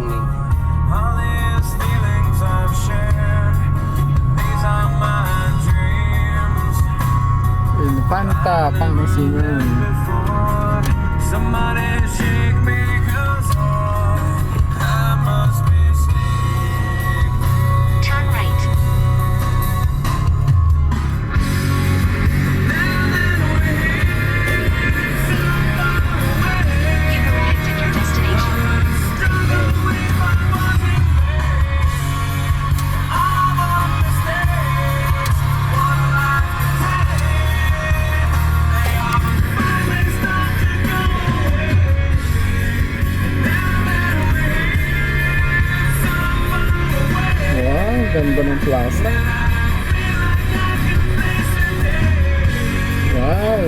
morning. All these feelings I've shared, these are my dreams. Infanta Pangasinan. Before somebody shake me, 'cause I must be sleeping. Turn right. You've arrived at your destination. Wow, ganda ng plaza. Wow,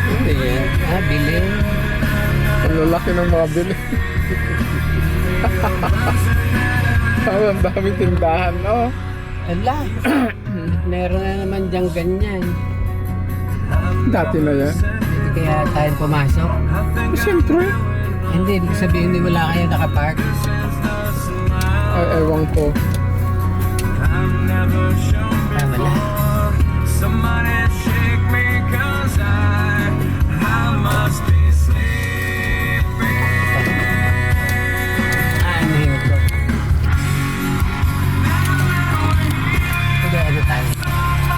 Ano yan? Bili. ang lalaki ng mga bili. Oh, ang daming tindahan, no? Ala. Meron na naman diyang ganyan. Dati na yan. Hindi kaya tayo pumasok? Siyempre. Hindi, ibig sabihin hindi wala kayo nakapark. Ay, ewan ko. I've never shown Wala. somebody shake